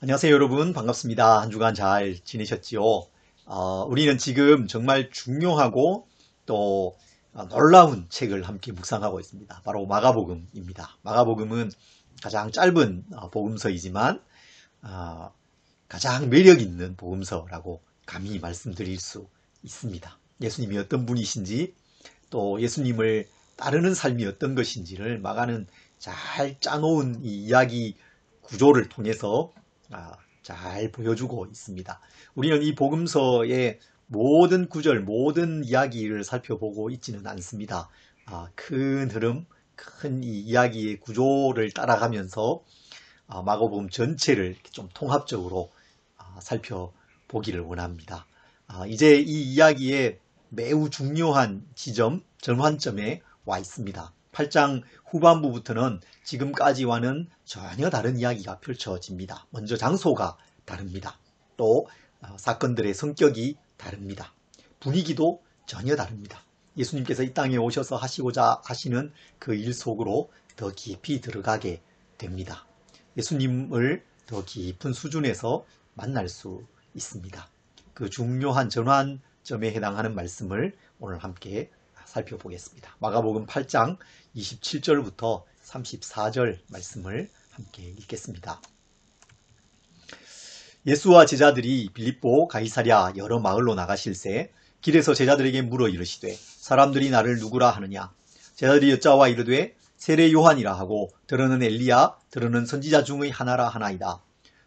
안녕하세요 여러분, 반갑습니다. 한 주간 잘 지내셨지요? 우리는 지금 정말 중요하고 또 놀라운 책을 함께 묵상하고 있습니다. 바로 마가복음입니다. 마가복음은 가장 짧은 복음서이지만 어, 가장 매력 있는 복음서라고 감히 말씀드릴 수 있습니다. 예수님이 어떤 분이신지 또 예수님을 따르는 삶이 어떤 것인지를 마가는 잘 짜놓은 이 이야기 구조를 통해서 잘 보여주고 있습니다. 우리는 이 복음서의 모든 구절, 모든 이야기를 살펴보고 있지는 않습니다. 큰 흐름, 큰 이 이야기의 구조를 따라가면서 마가복음 전체를 좀 통합적으로 살펴보기를 원합니다. 이제 이 이야기의 매우 중요한 지점, 전환점에 와 있습니다. 8장 후반부부터는 지금까지와는 전혀 다른 이야기가 펼쳐집니다. 먼저 장소가 다릅니다. 또 사건들의 성격이 다릅니다. 분위기도 전혀 다릅니다. 예수님께서 이 땅에 오셔서 하시고자 하시는 그 일 속으로 더 깊이 들어가게 됩니다. 예수님을 더 깊은 수준에서 만날 수 있습니다. 그 중요한 전환점에 해당하는 말씀을 오늘 함께 살펴보겠습니다. 마가복음 8장 27절부터 34절 말씀을 함께 읽겠습니다. 예수와 제자들이 빌립보 가이사랴 여러 마을로 나가실새 길에서 제자들에게 물어 이르시되 사람들이 나를 누구라 하느냐. 제자들이 여짜와 이르되 세례 요한이라 하고 더러는 엘리야 더러는 선지자 중의 하나라 하나이다.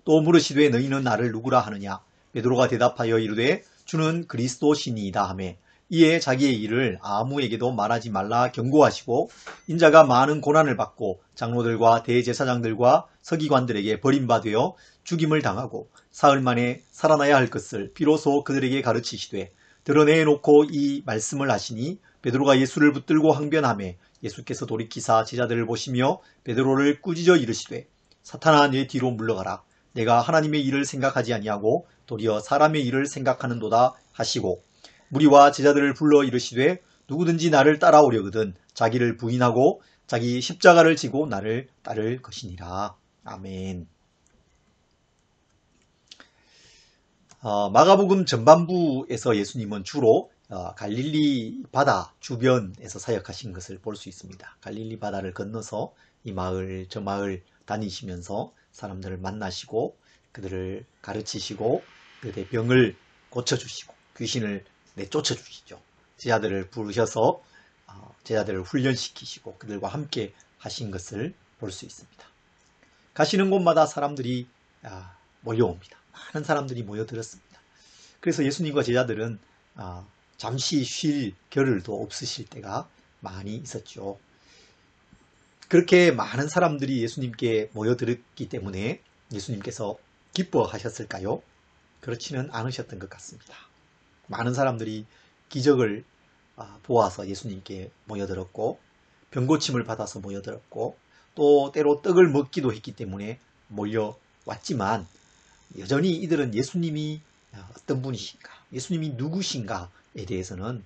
또 물으시되 너희는 나를 누구라 하느냐. 베드로가 대답하여 이르되 주는 그리스도시니이다 하며 이에 자기의 일을 아무에게도 말하지 말라 경고하시고 인자가 많은 고난을 받고 장로들과 대제사장들과 서기관들에게 버림받아 죽임을 당하고 사흘 만에 살아나야 할 것을 비로소 그들에게 가르치시되 드러내놓고 이 말씀을 하시니 베드로가 예수를 붙들고 항변하며 예수께서 돌이키사 제자들을 보시며 베드로를 꾸짖어 이르시되 사탄아 내 뒤로 물러가라. 내가 하나님의 일을 생각하지 아니하고 도리어 사람의 일을 생각하는도다 하시고 무리와 제자들을 불러 이르시되 누구든지 나를 따라오려거든 자기를 부인하고 자기 십자가를 지고 나를 따를 것이니라. 아멘. 마가복음 전반부에서 예수님은 주로 갈릴리 바다 주변에서 사역하신 것을 볼 수 있습니다. 갈릴리 바다를 건너서 이 마을 저 마을 다니시면서 사람들을 만나시고 그들을 가르치시고 그들의 병을 고쳐주시고 귀신을 내쫓아 주시죠. 제자들을 부르셔서 제자들을 훈련시키시고 그들과 함께 하신 것을 볼 수 있습니다. 가시는 곳마다 사람들이 몰려옵니다. 많은 사람들이 모여들었습니다. 그래서 예수님과 제자들은 잠시 쉴 겨를도 없으실 때가 많이 있었죠. 그렇게 많은 사람들이 예수님께 모여들었기 때문에 예수님께서 기뻐하셨을까요? 그렇지는 않으셨던 것 같습니다. 많은 사람들이 기적을 보아서 예수님께 모여들었고 병고침을 받아서 모여들었고 또 때로 떡을 먹기도 했기 때문에 몰려왔지만 여전히 이들은 예수님이 어떤 분이신가, 예수님이 누구신가에 대해서는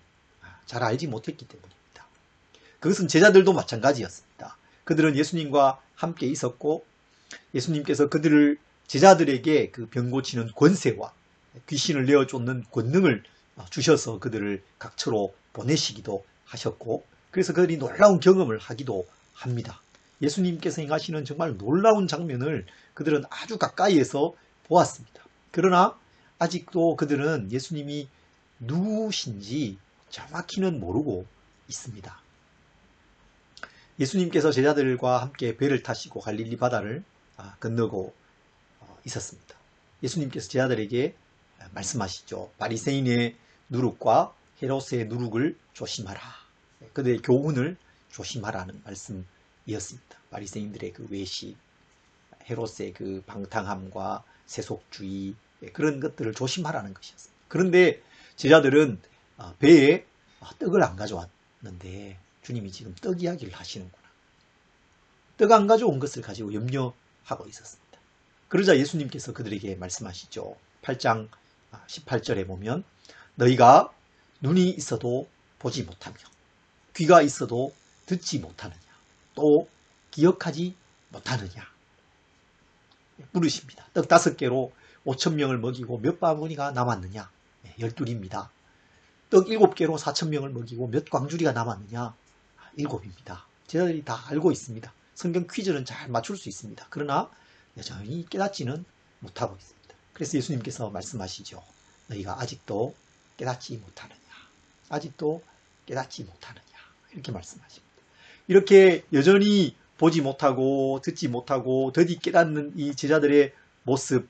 잘 알지 못했기 때문입니다. 그것은 제자들도 마찬가지였습니다. 그들은 예수님과 함께 있었고 예수님께서 그들을 제자들에게 그 병 고치는 권세와 귀신을 내어쫓는 권능을 주셔서 그들을 각처로 보내시기도 하셨고 그래서 그들이 놀라운 경험을 하기도 합니다. 예수님께서 행하시는 정말 놀라운 장면을 그들은 아주 가까이에서 보았습니다. 그러나 아직도 그들은 예수님이 누구신지 정확히는 모르고 있습니다. 예수님께서 제자들과 함께 배를 타시고 갈릴리 바다를 건너고 있었습니다. 예수님께서 제자들에게 말씀하시죠. 바리새인의 누룩과 헤롯의 누룩을 조심하라. 그들의 교훈을 조심하라는 말씀이었습니다. 바리새인들의 그 외식, 헤롯의 그 방탕함과 세속주의 그런 것들을 조심하라는 것이었습니다. 그런데 제자들은 배에 떡을 안 가져왔는데 주님이 지금 떡 이야기를 하시는구나. 떡 안 가져온 것을 가지고 염려하고 있었습니다. 그러자 예수님께서 그들에게 말씀하시죠. 8장 18절에 보면 너희가 눈이 있어도 보지 못하며 귀가 있어도 듣지 못하느냐 또 기억하지 못하느냐. 물으십니다. 떡 5개로 5,000명을 먹이고 몇 바구니가 남았느냐? 12입니다. 떡 7개로 4,000명을 먹이고 몇 광주리가 남았느냐? 7입니다. 제자들이 다 알고 있습니다. 성경 퀴즈는 잘 맞출 수 있습니다. 그러나 여전히 깨닫지는 못하고 있습니다. 그래서 예수님께서 말씀하시죠. 너희가 아직도 깨닫지 못하느냐? 아직도 깨닫지 못하느냐? 이렇게 말씀하십니다. 이렇게 여전히 보지 못하고 듣지 못하고 더디 깨닫는 이 제자들의 모습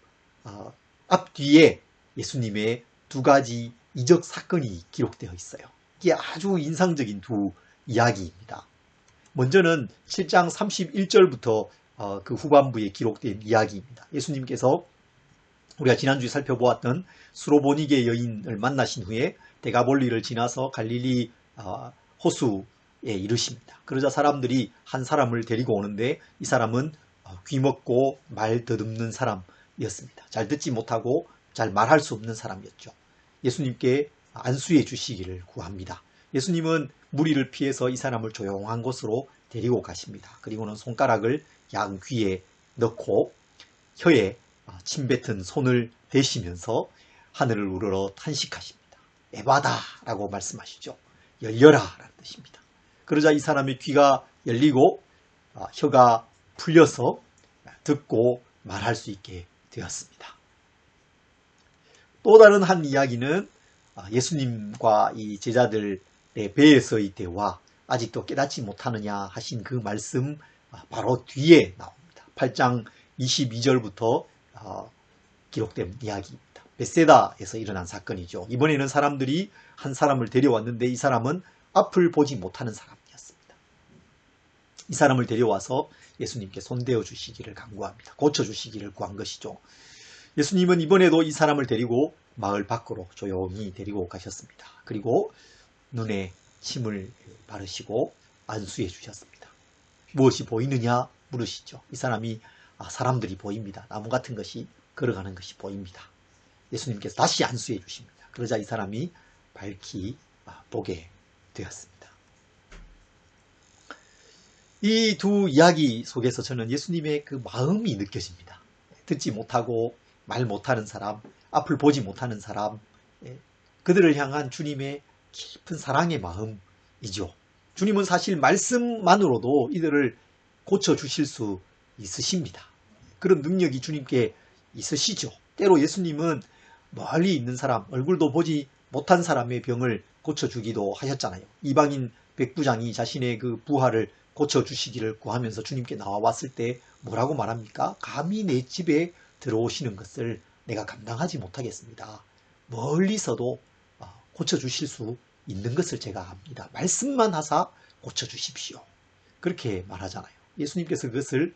앞뒤에 예수님의 2가지 이적 사건이 기록되어 있어요. 이게 아주 인상적인 2 이야기입니다. 먼저는 7장 31절부터 그 후반부에 기록된 이야기입니다. 예수님께서 우리가 지난주에 살펴보았던 수로보니게 여인을 만나신 후에 데가볼리를 지나서 갈릴리 호수에 이르십니다. 그러자 사람들이 한 사람을 데리고 오는데 이 사람은 귀먹고 말 더듬는 사람이었습니다. 잘 듣지 못하고 잘 말할 수 없는 사람이었죠. 예수님께 안수해 주시기를 구합니다. 예수님은 무리를 피해서 이 사람을 조용한 곳으로 데리고 가십니다. 그리고는 손가락을 양 귀에 넣고 혀에 침 뱉은 손을 대시면서 하늘을 우러러 탄식하십니다. 에바다 라고 말씀하시죠. 열려라 라는 뜻입니다. 그러자 이 사람의 귀가 열리고 혀가 풀려서 듣고 말할 수 있게 되었습니다. 또 다른 한 이야기는 예수님과 이 제자들의 배에서의 대화, 아직도 깨닫지 못하느냐 하신 그 말씀 바로 뒤에 나옵니다. 8장 22절부터 기록된 이야기입니다. 벳세다에서 일어난 사건이죠. 이번에는 사람들이 한 사람을 데려왔는데 이 사람은 앞을 보지 못하는 사람이었습니다. 이 사람을 데려와서 예수님께 손대어 주시기를 간구합니다. 고쳐주시기를 구한 것이죠. 예수님은 이번에도 이 사람을 데리고 마을 밖으로 조용히 데리고 가셨습니다. 그리고 눈에 침을 바르시고 안수해 주셨습니다. 무엇이 보이느냐 물으시죠. 이 사람이 사람들이 보입니다. 나무 같은 것이 걸어가는 것이 보입니다. 예수님께서 다시 안수해 주십니다. 그러자 이 사람이 밝히 보게 되었습니다. 이 2 이야기 속에서 저는 예수님의 그 마음이 느껴집니다. 듣지 못하고 말 못하는 사람, 앞을 보지 못하는 사람, 그들을 향한 주님의 깊은 사랑의 마음이죠. 주님은 사실 말씀만으로도 이들을 고쳐주실 수 있으십니다. 그런 능력이 주님께 있으시죠. 때로 예수님은 멀리 있는 사람, 얼굴도 보지 못한 사람의 병을 고쳐주기도 하셨잖아요. 이방인 백부장이 자신의 그 부하를 고쳐주시기를 구하면서 주님께 나와왔을 때 뭐라고 말합니까? 감히 내 집에 들어오시는 것을 내가 감당하지 못하겠습니다. 멀리서도 고쳐주실 수 있는 것을 제가 압니다. 말씀만 하사 고쳐주십시오. 그렇게 말하잖아요. 예수님께서 그것을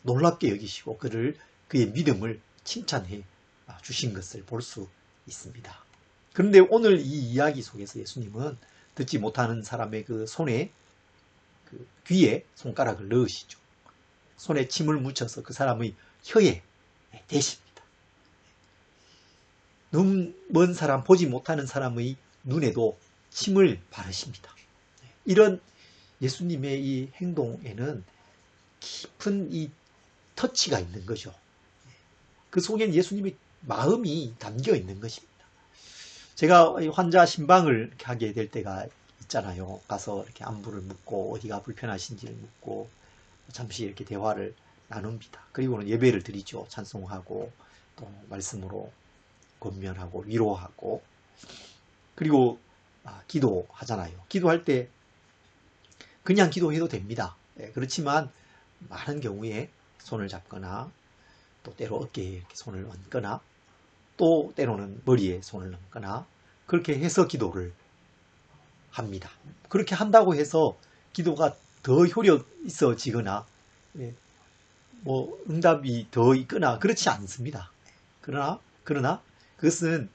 놀랍게 여기시고 그의 믿음을 칭찬해 주신 것을 볼 수 있습니다. 그런데 오늘 이 이야기 속에서 예수님은 듣지 못하는 사람의 그 손에 그 귀에 손가락을 넣으시죠. 손에 침을 묻혀서 그 사람의 혀에 대십니다. 눈 먼 사람, 보지 못하는 사람의 눈에도 침을 바르십니다. 이런 예수님의 이 행동에는 깊은 이 터치가 있는 거죠. 그 속엔 예수님의 마음이 담겨 있는 것입니다. 제가 환자 신방을 하게 될 때가 있잖아요. 가서 이렇게 안부를 묻고 어디가 불편하신지를 묻고 잠시 이렇게 대화를 나눕니다. 그리고는 예배를 드리죠. 찬송하고 또 말씀으로 권면하고 위로하고 그리고 기도하잖아요. 기도할 때 그냥 기도해도 됩니다. 그렇지만 많은 경우에 손을 잡거나 또 때로 어깨에 이렇게 손을 얹거나 또 때로는 머리에 손을 얹거나 그렇게 해서 기도를 합니다. 그렇게 한다고 해서 기도가 더 효력 있어지거나 응답이 더 있거나 그렇지 않습니다. 그러나 그것은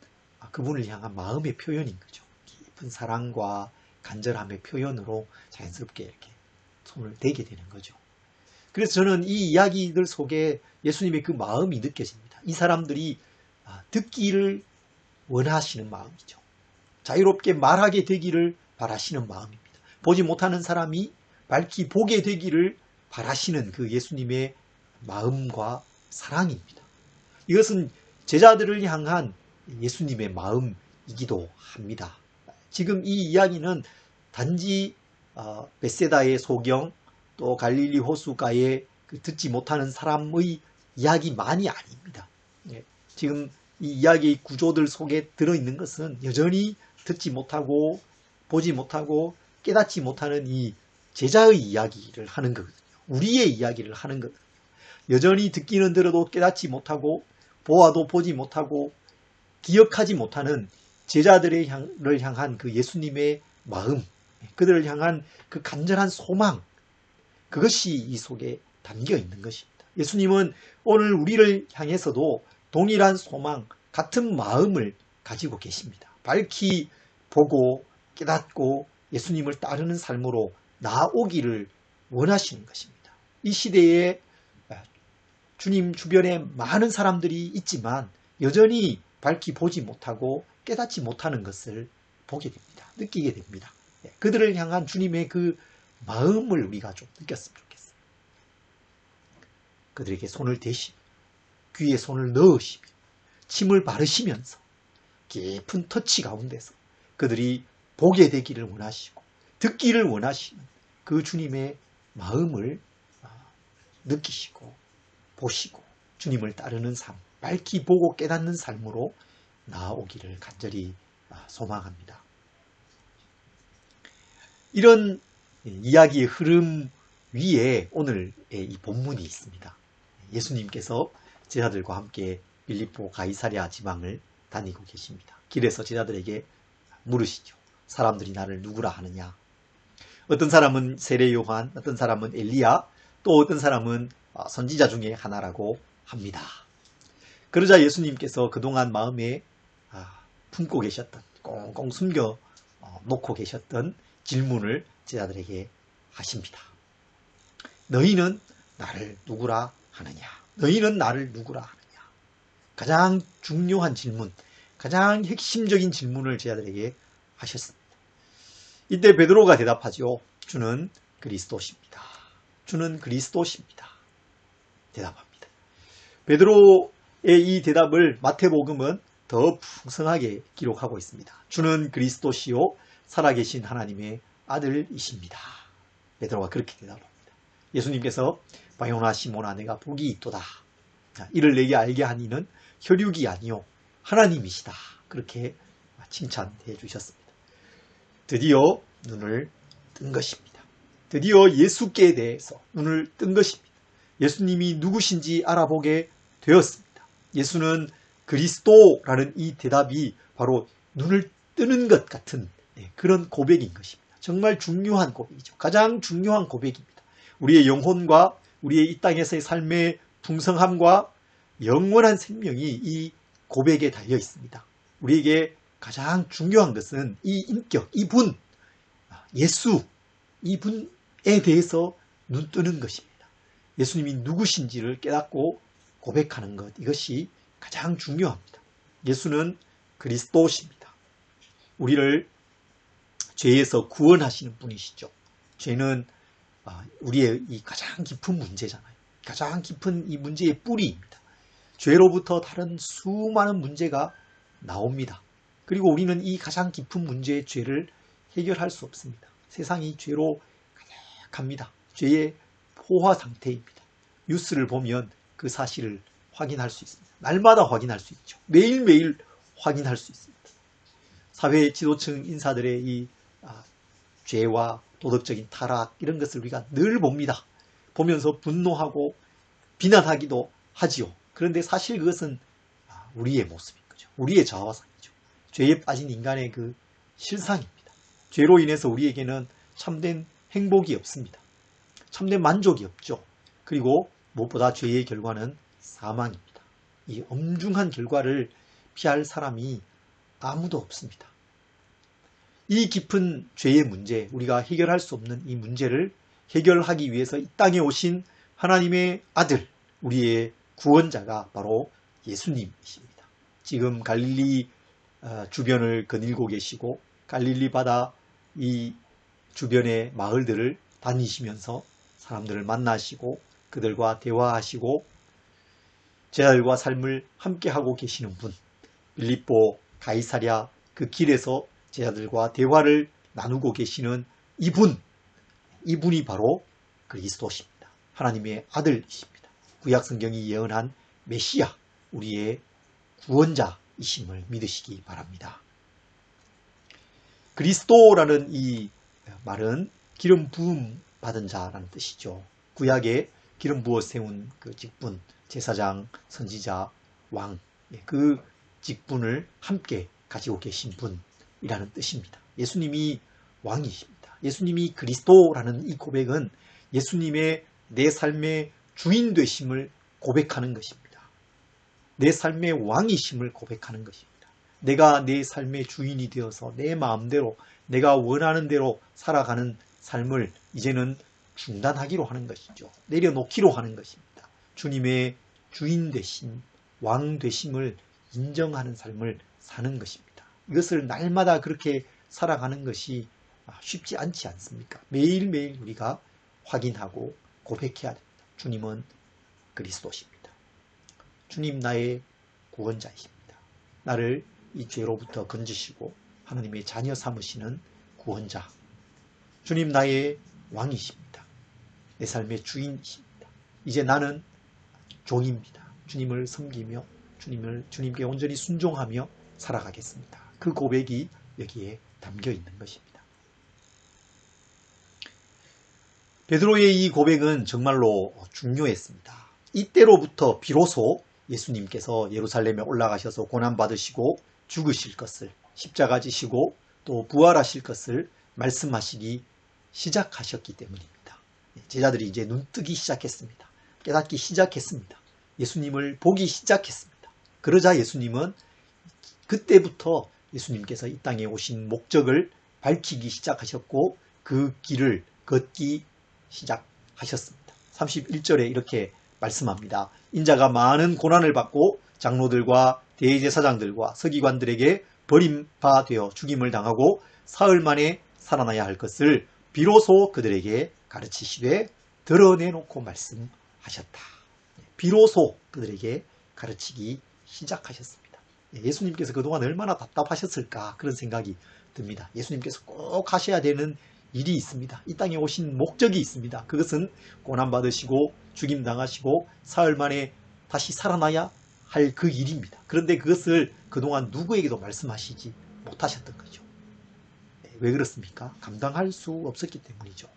그분을 향한 마음의 표현인 거죠. 깊은 사랑과 간절함의 표현으로 자연스럽게 이렇게 손을 대게 되는 거죠. 그래서 저는 이 이야기들 속에 예수님의 그 마음이 느껴집니다. 이 사람들이 듣기를 원하시는 마음이죠. 자유롭게 말하게 되기를 바라시는 마음입니다. 보지 못하는 사람이 밝히 보게 되기를 바라시는 그 예수님의 마음과 사랑입니다. 이것은 제자들을 향한 예수님의 마음이기도 합니다. 지금 이 이야기는 단지 벳세다의 소경 또 갈릴리 호수가의 듣지 못하는 사람의 이야기만이 아닙니다. 지금 이 이야기의 구조들 속에 들어있는 것은 여전히 듣지 못하고 보지 못하고 깨닫지 못하는 이 제자의 이야기를 하는 거거든요. 우리의 이야기를 하는 거거든요. 여전히 듣기는 들어도 깨닫지 못하고 보아도 보지 못하고 기억하지 못하는 제자들을 향한 그 예수님의 마음, 그들을 향한 그 간절한 소망, 그것이 이 속에 담겨 있는 것입니다. 예수님은 오늘 우리를 향해서도 동일한 소망, 같은 마음을 가지고 계십니다. 밝히 보고 깨닫고 예수님을 따르는 삶으로 나아오기를 원하시는 것입니다. 이 시대에 주님 주변에 많은 사람들이 있지만 여전히 밝히 보지 못하고 깨닫지 못하는 것을 보게 됩니다. 느끼게 됩니다. 그들을 향한 주님의 그 마음을 우리가 좀 느꼈으면 좋겠어요. 그들에게 손을 대시며 귀에 손을 넣으시며 침을 바르시면서 깊은 터치 가운데서 그들이 보게 되기를 원하시고 듣기를 원하시는 그 주님의 마음을 느끼시고 보시고 주님을 따르는 삶, 밝히 보고 깨닫는 삶으로 나아오기를 간절히 소망합니다. 이런 이야기의 흐름 위에 오늘 이 본문이 있습니다. 예수님께서 제자들과 함께 빌립보 가이사랴 지방을 다니고 계십니다. 길에서 제자들에게 물으시죠. 사람들이 나를 누구라 하느냐? 어떤 사람은 세례 요한, 어떤 사람은 엘리야, 또 어떤 사람은 선지자 중에 하나라고 합니다. 그러자 예수님께서 그동안 마음에 품고 계셨던, 꽁꽁 숨겨 놓고 계셨던 질문을 제자들에게 하십니다. 너희는 나를 누구라 하느냐? 너희는 나를 누구라 하느냐? 가장 중요한 질문, 가장 핵심적인 질문을 제자들에게 하셨습니다. 이때 베드로가 대답하죠. 주는 그리스도십니다. 주는 그리스도십니다. 대답합니다. 베드로의 이 대답을 마태복음은 더 풍성하게 기록하고 있습니다. 주는 그리스도시요 살아계신 하나님의 아들이십니다. 베드로가 그렇게 대답합니다. 예수님께서 바요나 시몬아 내가 복이 있도다. 이를 내게 알게 한 이는 혈육이 아니요 하나님이시다. 그렇게 칭찬해 주셨습니다. 드디어 눈을 뜬 것입니다. 드디어 예수께 대해서 눈을 뜬 것입니다. 예수님이 누구신지 알아보게 되었습니다. 예수는 그리스도라는 이 대답이 바로 눈을 뜨는 것 같은 그런 고백인 것입니다. 정말 중요한 고백이죠. 가장 중요한 고백입니다. 우리의 영혼과 우리의 이 땅에서의 삶의 풍성함과 영원한 생명이 이 고백에 달려 있습니다. 우리에게 가장 중요한 것은 이 인격, 이분, 예수, 이분에 대해서 눈 뜨는 것입니다. 예수님이 누구신지를 깨닫고 고백하는 것, 이것이 가장 중요합니다. 예수는 그리스도십니다. 우리를 죄에서 구원하시는 분이시죠. 죄는 우리의 이 가장 깊은 문제잖아요. 가장 깊은 이 문제의 뿌리입니다. 죄로부터 다른 수많은 문제가 나옵니다. 그리고 우리는 이 가장 깊은 문제의 죄를 해결할 수 없습니다. 세상이 죄로 가득합니다. 죄의 포화 상태입니다. 뉴스를 보면 그 사실을 확인할 수 있습니다. 날마다 확인할 수 있죠. 매일매일 확인할 수 있습니다. 사회 지도층 인사들의 이 죄와 도덕적인 타락 이런 것을 우리가 늘 봅니다. 보면서 분노하고 비난하기도 하지요. 그런데 사실 그것은 우리의 모습인 거죠. 우리의 자화상이죠. 죄에 빠진 인간의 그 실상입니다. 죄로 인해서 우리에게는 참된 행복이 없습니다. 참된 만족이 없죠. 그리고 무엇보다 죄의 결과는 사망입니다. 이 엄중한 결과를 피할 사람이 아무도 없습니다. 이 깊은 죄의 문제, 우리가 해결할 수 없는 이 문제를 해결하기 위해서 이 땅에 오신 하나님의 아들, 우리의 구원자가 바로 예수님이십니다. 지금 갈릴리 주변을 거닐고 계시고 갈릴리 바다 이 주변의 마을들을 다니시면서 사람들을 만나시고 그들과 대화하시고 제자들과 삶을 함께하고 계시는 분, 빌립보 가이사랴 그 길에서 제자들과 대화를 나누고 계시는 이분이 바로 그리스도십니다. 하나님의 아들이십니다. 구약 성경이 예언한 메시아, 우리의 구원자이심을 믿으시기 바랍니다. 그리스도라는 이 말은 기름 부음 받은 자라는 뜻이죠. 구약에 기름 부어 세운 그 직분, 제사장, 선지자, 왕, 그 직분을 함께 가지고 계신 분이라는 뜻입니다. 예수님이 왕이십니다. 예수님이 그리스도라는 이 고백은 예수님의 내 삶의 주인 되심을 고백하는 것입니다. 내 삶의 왕이심을 고백하는 것입니다. 내가 내 삶의 주인이 되어서 내 마음대로 내가 원하는 대로 살아가는 삶을 이제는 중단하기로 하는 것이죠. 내려놓기로 하는 것입니다. 주님의 주인 되심, 왕 되심을 인정하는 삶을 사는 것입니다. 이것을 날마다 그렇게 살아가는 것이 쉽지 않지 않습니까? 매일매일 우리가 확인하고 고백해야 됩니다. 주님은 그리스도십니다. 주님 나의 구원자이십니다. 나를 이 죄로부터 건지시고 하나님의 자녀 삼으시는 구원자. 주님 나의 왕이십니다. 내 삶의 주인이십니다. 이제 나는 종입니다. 주님을 섬기며 주님께 온전히 순종하며 살아가겠습니다. 그 고백이 여기에 담겨 있는 것입니다. 베드로의 이 고백은 정말로 중요했습니다. 이때로부터 비로소 예수님께서 예루살렘에 올라가셔서 고난받으시고 죽으실 것을, 십자가 지시고 또 부활하실 것을 말씀하시기 시작하셨기 때문입니다. 제자들이 이제 눈뜨기 시작했습니다. 깨닫기 시작했습니다. 예수님을 보기 시작했습니다. 그러자 예수님은 그때부터 예수님께서 이 땅에 오신 목적을 밝히기 시작하셨고 그 길을 걷기 시작하셨습니다. 31절에 이렇게 말씀합니다. 인자가 많은 고난을 받고 장로들과 대제사장들과 서기관들에게 버림받아 죽임을 당하고 사흘 만에 살아나야 할 것을 비로소 그들에게 가르치시되 드러내놓고 말씀하셨다. 비로소 그들에게 가르치기 시작하셨습니다. 예수님께서 그동안 얼마나 답답하셨을까 그런 생각이 듭니다. 예수님께서 꼭 하셔야 되는 일이 있습니다. 이 땅에 오신 목적이 있습니다. 그것은 고난받으시고 죽임당하시고 사흘 만에 다시 살아나야 할 그 일입니다. 그런데 그것을 그동안 누구에게도 말씀하시지 못하셨던 거죠. 왜 그렇습니까? 감당할 수 없었기 때문이죠.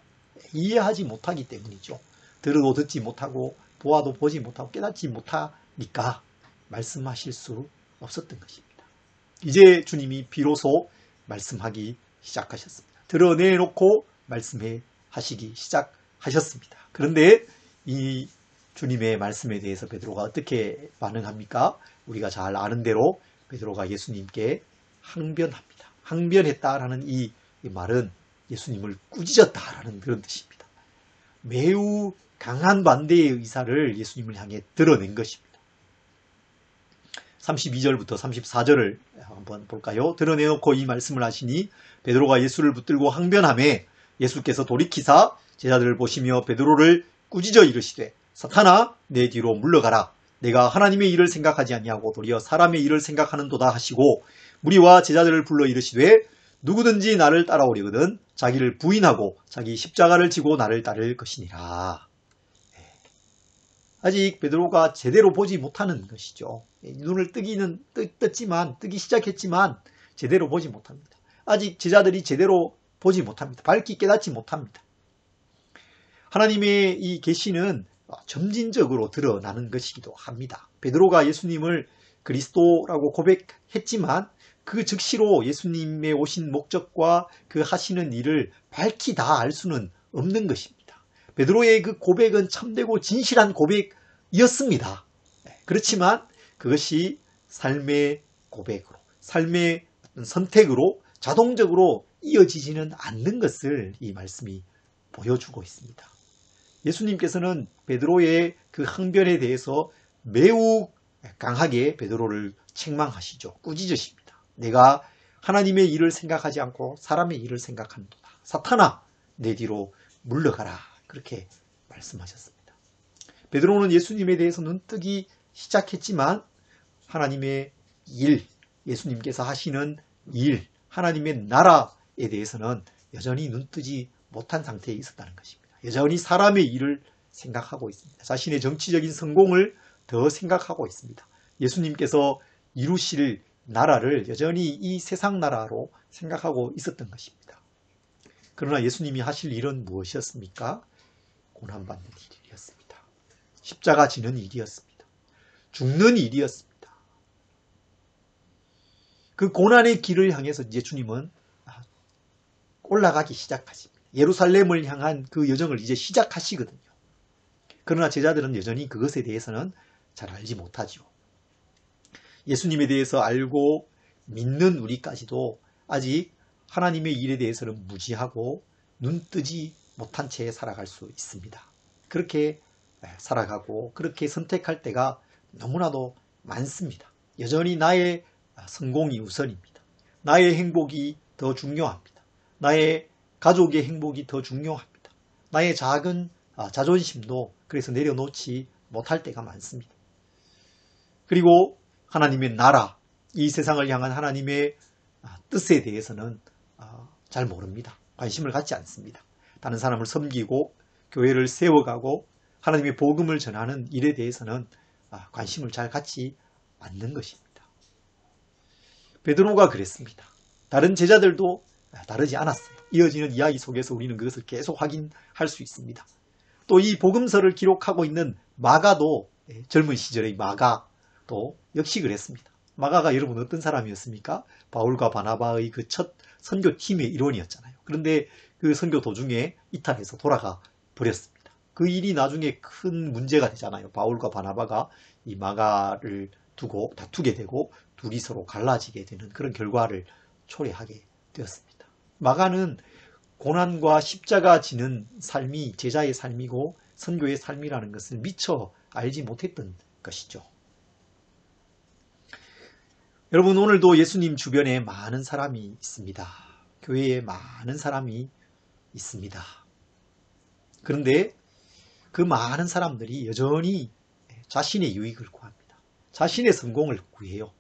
이해하지 못하기 때문이죠. 들어도 듣지 못하고 보아도 보지 못하고 깨닫지 못하니까 말씀하실 수 없었던 것입니다. 이제 주님이 비로소 말씀하기 시작하셨습니다. 드러내놓고 말씀해 하시기 시작하셨습니다. 그런데 이 주님의 말씀에 대해서 베드로가 어떻게 반응합니까? 우리가 잘 아는 대로 베드로가 예수님께 항변합니다. 항변했다라는 이 말은 예수님을 꾸짖었다라는 그런 뜻입니다. 매우 강한 반대의 의사를 예수님을 향해 드러낸 것입니다. 32절부터 34절을 한번 볼까요? 드러내놓고 이 말씀을 하시니 베드로가 예수를 붙들고 항변하매 예수께서 돌이키사 제자들을 보시며 베드로를 꾸짖어 이르시되 사탄아 내 뒤로 물러가라. 내가 하나님의 일을 생각하지 아니하고 도리어 사람의 일을 생각하는도다 하시고 무리와 제자들을 불러 이르시되 누구든지 나를 따라오려거든 자기를 부인하고 자기 십자가를 지고 나를 따를 것이니라. 아직 베드로가 제대로 보지 못하는 것이죠. 눈을 뜨기 시작했지만 제대로 보지 못합니다. 아직 제자들이 제대로 보지 못합니다. 밝히 깨닫지 못합니다. 하나님의 이 계시는 점진적으로 드러나는 것이기도 합니다. 베드로가 예수님을 그리스도라고 고백했지만 그 즉시로 예수님의 오신 목적과 그 하시는 일을 밝히 다 알 수는 없는 것입니다. 베드로의 그 고백은 참되고 진실한 고백이었습니다. 그렇지만 그것이 삶의 고백으로, 삶의 선택으로 자동적으로 이어지지는 않는 것을 이 말씀이 보여주고 있습니다. 예수님께서는 베드로의 그 항변에 대해서 매우 강하게 베드로를 책망하시죠. 꾸짖으십니다. 내가 하나님의 일을 생각하지 않고 사람의 일을 생각하는도다. 사탄아 내 뒤로 물러가라. 그렇게 말씀하셨습니다. 베드로는 예수님에 대해서 눈뜨기 시작했지만 하나님의 일, 예수님께서 하시는 일, 하나님의 나라에 대해서는 여전히 눈뜨지 못한 상태에 있었다는 것입니다. 여전히 사람의 일을 생각하고 있습니다. 자신의 정치적인 성공을 더 생각하고 있습니다. 예수님께서 이루실 나라를 여전히 이 세상 나라로 생각하고 있었던 것입니다. 그러나 예수님이 하실 일은 무엇이었습니까? 고난받는 일이었습니다. 십자가 지는 일이었습니다. 죽는 일이었습니다. 그 고난의 길을 향해서 이제 주님은 올라가기 시작하십니다. 예루살렘을 향한 그 여정을 이제 시작하시거든요. 그러나 제자들은 여전히 그것에 대해서는 잘 알지 못하죠. 예수님에 대해서 알고 믿는 우리까지도 아직 하나님의 일에 대해서는 무지하고 눈뜨지 못한 채 살아갈 수 있습니다. 그렇게 살아가고 그렇게 선택할 때가 너무나도 많습니다. 여전히 나의 성공이 우선입니다. 나의 행복이 더 중요합니다. 나의 가족의 행복이 더 중요합니다. 나의 작은 자존심도 그래서 내려놓지 못할 때가 많습니다. 그리고 하나님의 나라, 이 세상을 향한 하나님의 뜻에 대해서는 잘 모릅니다. 관심을 갖지 않습니다. 다른 사람을 섬기고 교회를 세워가고 하나님의 복음을 전하는 일에 대해서는 관심을 잘 갖지 않는 것입니다. 베드로가 그랬습니다. 다른 제자들도 다르지 않았어요. 이어지는 이야기 속에서 우리는 그것을 계속 확인할 수 있습니다. 또 이 복음서를 기록하고 있는 마가도 젊은 시절의 마가도 역시 그랬습니다. 마가가 여러분 어떤 사람이었습니까? 바울과 바나바의 그 첫 선교팀의 일원이었잖아요. 그런데 그 선교 도중에 이탈해서 돌아가 버렸습니다. 그 일이 나중에 큰 문제가 되잖아요. 바울과 바나바가 이 마가를 두고 다투게 되고 둘이 서로 갈라지게 되는 그런 결과를 초래하게 되었습니다. 마가는 고난과 십자가 지는 삶이 제자의 삶이고 선교의 삶이라는 것을 미처 알지 못했던 것이죠. 여러분, 오늘도 예수님 주변에 많은 사람이 있습니다. 교회에 많은 사람이 있습니다. 그런데 그 많은 사람들이 여전히 자신의 유익을 구합니다. 자신의 성공을 구해요.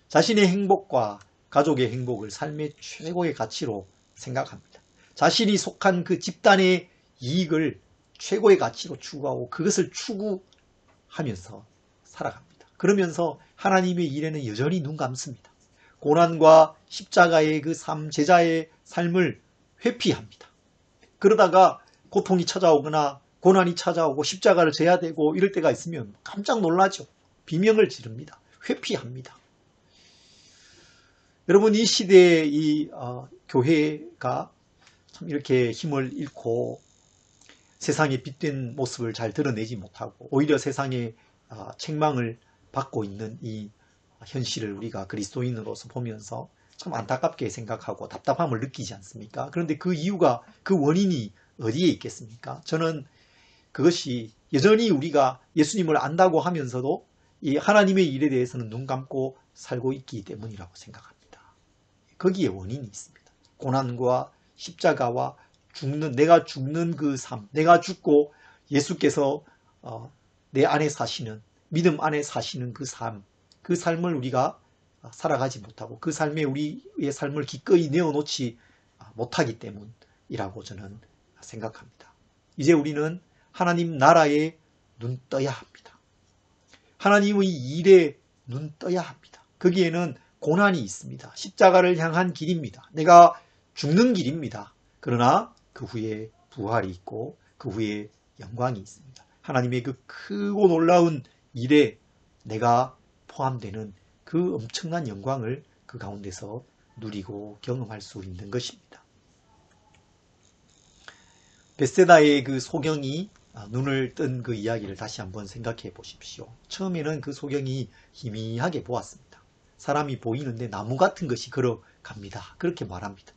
자신의 행복과 가족의 행복을 삶의 최고의 가치로 생각합니다. 자신이 속한 그 집단의 이익을 최고의 가치로 추구하고 그것을 추구하면서 살아갑니다. 그러면서 하나님의 일에는 여전히 눈 감습니다. 고난과 십자가의 그 삶, 제자의 삶을 회피합니다. 그러다가 고통이 찾아오거나 고난이 찾아오고 십자가를 져야 되고 이럴 때가 있으면 깜짝 놀라죠. 비명을 지릅니다. 회피합니다. 여러분, 이 시대의 이 교회가 참 이렇게 힘을 잃고 세상에 빛된 모습을 잘 드러내지 못하고 오히려 세상의 책망을 받고 있는 이 현실을 우리가 그리스도인으로서 보면서 참 안타깝게 생각하고 답답함을 느끼지 않습니까? 그런데 그 이유가, 그 원인이 어디에 있겠습니까? 저는 그것이 여전히 우리가 예수님을 안다고 하면서도 이 하나님의 일에 대해서는 눈 감고 살고 있기 때문이라고 생각합니다. 거기에 원인이 있습니다. 고난과 십자가와 내가 죽는 그 삶, 내가 죽고 예수께서 내 안에 사시는, 믿음 안에 사시는 그 삶, 그 삶을 우리가 살아가지 못하고 그 삶에 우리의 삶을 기꺼이 내어놓지 못하기 때문이라고 저는 생각합니다. 이제 우리는 하나님 나라에 눈 떠야 합니다. 하나님의 일에 눈 떠야 합니다. 거기에는 고난이 있습니다. 십자가를 향한 길입니다. 내가 죽는 길입니다. 그러나 그 후에 부활이 있고 그 후에 영광이 있습니다. 하나님의 그 크고 놀라운 일에 내가 포함되는 그 엄청난 영광을 그 가운데서 누리고 경험할 수 있는 것입니다. 벳세다의 그 소경이 눈을 뜬 그 이야기를 다시 한번 생각해 보십시오. 처음에는 그 소경이 희미하게 보았습니다. 사람이 보이는데 나무 같은 것이 걸어갑니다. 그렇게 말합니다.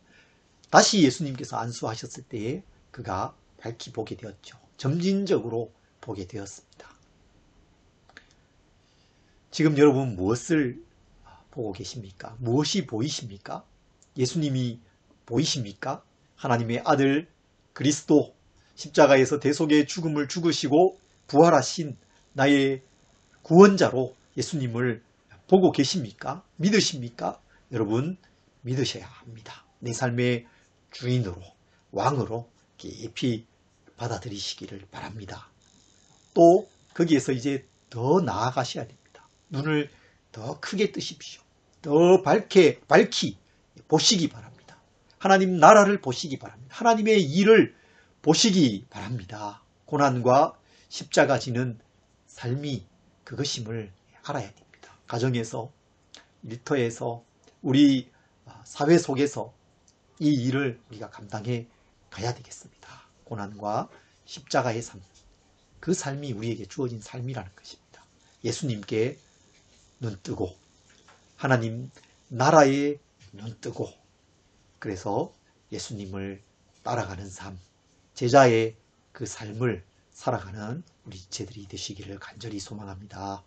다시 예수님께서 안수하셨을 때에 그가 밝히 보게 되었죠. 점진적으로 보게 되었습니다. 지금 여러분 무엇을 보고 계십니까? 무엇이 보이십니까? 예수님이 보이십니까? 하나님의 아들 그리스도, 십자가에서 대속의 죽음을 죽으시고 부활하신 나의 구원자로 예수님을 보고 계십니까? 믿으십니까? 여러분 믿으셔야 합니다. 내 삶의 주인으로 왕으로 깊이 받아들이시기를 바랍니다. 또 거기에서 이제 더 나아가셔야 됩니다. 눈을 더 크게 뜨십시오. 더 밝히 보시기 바랍니다. 하나님 나라를 보시기 바랍니다. 하나님의 일을 보시기 바랍니다. 고난과 십자가 지는 삶이 그것임을 알아야 됩니다. 가정에서, 일터에서, 우리 사회 속에서 이 일을 우리가 감당해 가야 되겠습니다. 고난과 십자가의 삶, 그 삶이 우리에게 주어진 삶이라는 것입니다. 예수님께 눈뜨고 하나님 나라에 눈뜨고 그래서 예수님을 따라가는 삶, 제자의 그 삶을 살아가는 우리 지체들이 되시기를 간절히 소망합니다.